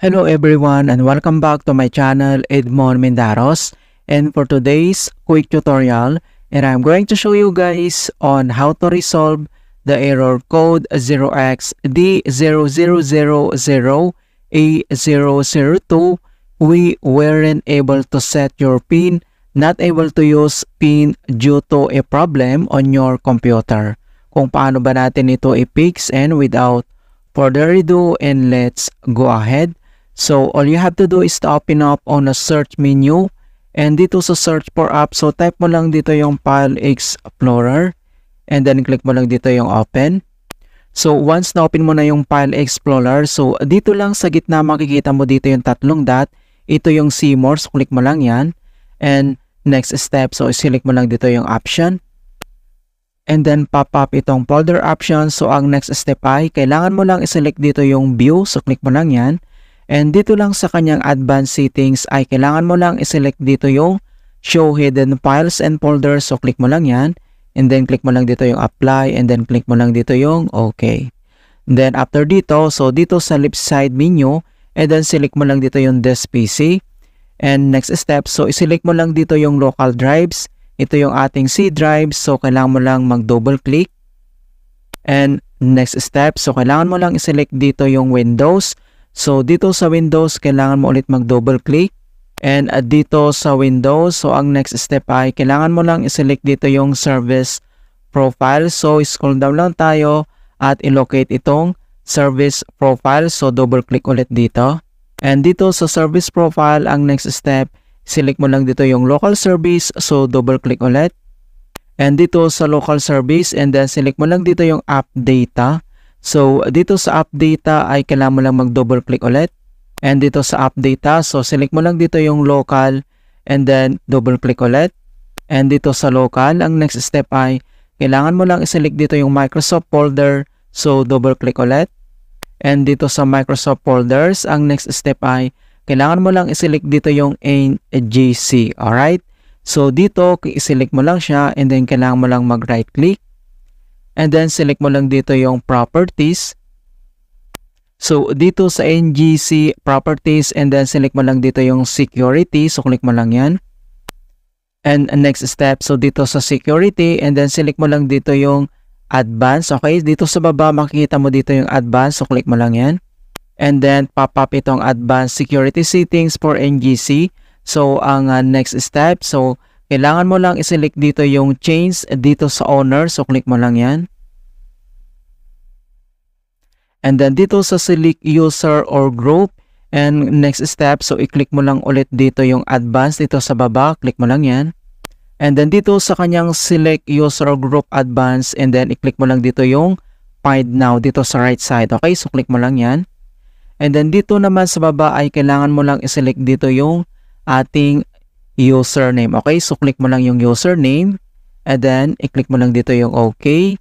Hello everyone and welcome back to my channel Edmond Mendaros, and for today's quick tutorial I'm going to show you guys on how to resolve the error code 0xD0000A002. We weren't able to set your PIN, not able to use PIN due to a problem on your computer. Kung paano ba natin ito i-fix, and without further ado, and let's go ahead. So, all you have to do is to open up on a search menu, and dito sa search for app, so type mo lang dito yung File Explorer, and then click mo lang dito yung open. So, once na open mo na yung File Explorer, so dito lang sa gitna makikita mo dito yung tatlong dot, ito yung CMOS, so click mo lang yan, and next step, so select mo lang dito yung option, and then pop up itong folder option. So, ang next step ay kailangan mo lang iselect dito yung view, so click mo lang yan. And dito lang sa kanyang advanced settings ay kailangan mo lang iselect dito yung show hidden files and folders. So click mo lang yan. And then click mo lang dito yung apply. And then click mo lang dito yung okay. Then after dito, so dito sa left side menu, and then select mo lang dito yung this PC. And next step, so iselect mo lang dito yung local drives. Ito yung ating C drives. So kailangan mo lang mag double click. And next step, so kailangan mo lang iselect dito yung Windows. So, dito sa Windows, kailangan mo ulit mag-double click. And dito sa Windows, so ang next step ay kailangan mo lang iselect dito yung service profile. So, scroll down lang tayo at ilocate itong service profile. So, double click ulit dito. And dito sa service profile, ang next step, select mo lang dito yung local service. So, double click ulit. And dito sa local service, and then select mo lang dito yung app data. So, dito sa app data ay kailangan mo lang mag-double click ulit. And dito sa app data, so select mo lang dito yung local and then double click ulit. And dito sa local, ang next step ay kailangan mo lang iselect dito yung Microsoft folder. So, double click ulit. And dito sa Microsoft folders, ang next step ay kailangan mo lang iselect dito yung NGC. Alright? So, dito, i-select mo lang siya and then kailangan mo lang mag-right click. And then, select mo lang dito yung properties. So, dito sa NGC properties, and then select mo lang dito yung security. So, click mo lang yan. And next step, so dito sa security, and then select mo lang dito yung advanced. Okay, dito sa baba, makikita mo dito yung advanced. So, click mo lang yan. And then, pop up itong advanced security settings for NGC. So, ang next step, so kailangan mo lang iselect dito yung change dito sa owner. So, click mo lang yan. And then, dito sa select user or group. And next step, so i-click mo lang ulit dito yung advanced dito sa baba. Click mo lang yan. And then, dito sa kanyang select user or group advanced. And then, i-click mo lang dito yung find now dito sa right side. Okay, so click mo lang yan. And then, dito naman sa baba ay kailangan mo lang iselect dito yung ating username. Okay, so click mo lang yung username, and then i-click mo lang dito yung okay,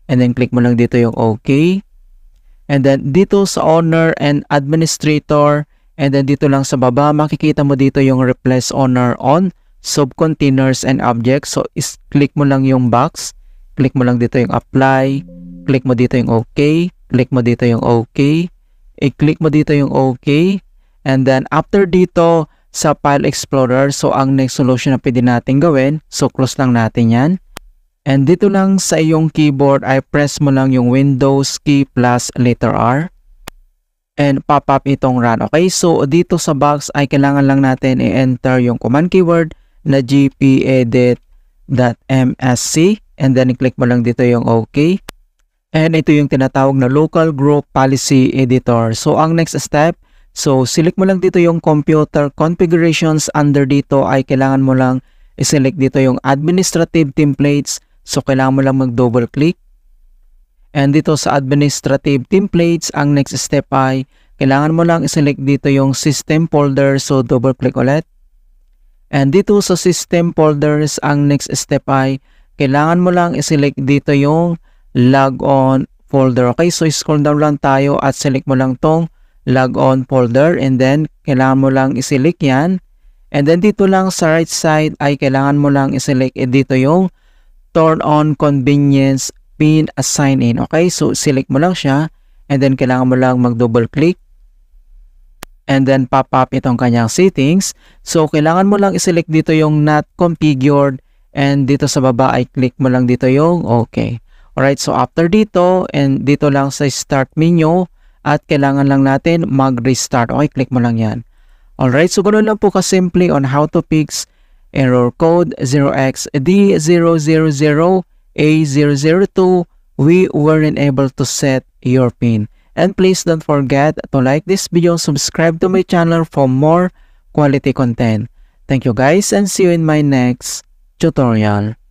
and then click mo lang dito yung okay, and then dito sa owner and administrator, and then dito lang sa baba makikita mo dito yung replace owner on subcontainers and objects. So click mo lang yung box, click mo lang dito yung apply, click mo dito yung okay, click mo dito yung okay, i-click mo dito yung okay, and then after dito sa File Explorer, so ang next solution na pwede natin gawin, so close lang natin yan. And dito lang sa iyong keyboard ay press mo lang yung Windows key plus letter R. And pop up itong run. Okay, so dito sa box ay kailangan lang natin i-enter yung command keyword na gpedit.msc. And then i-click mo lang dito yung OK. And ito yung tinatawag na Local Group Policy Editor. So ang next step, so, select mo lang dito yung computer configurations. Under dito ay kailangan mo lang i-select dito yung administrative templates. So, kailangan mo lang mag-double click. And dito sa administrative templates, ang next step ay kailangan mo lang i-select dito yung system folder. So, double click ulit. And dito sa system folders, ang next step ay kailangan mo lang i-select dito yung logon folder. Okay, so scroll down lang tayo at select mo lang tong logon folder, and then kailangan mo lang i-select yan. And then dito lang sa right side ay kailangan mo lang i-select dito yung turn on convenience PIN assign in. Okay, so select mo lang siya, and then kailangan mo lang mag double click. and then pop up itong kanyang settings. So, kailangan mo lang iselect dito yung not configured and dito sa baba ay click mo lang dito yung okay. Alright, so after dito and dito lang sa start menu at kailangan lang natin mag-restart. Okay, click mo lang yan. Alright, so ganoon lang po kasimple on how to fix error code 0xD000A002. We weren't able to set your PIN. And please don't forget to like this video, subscribe to my channel for more quality content. Thank you guys and see you in my next tutorial.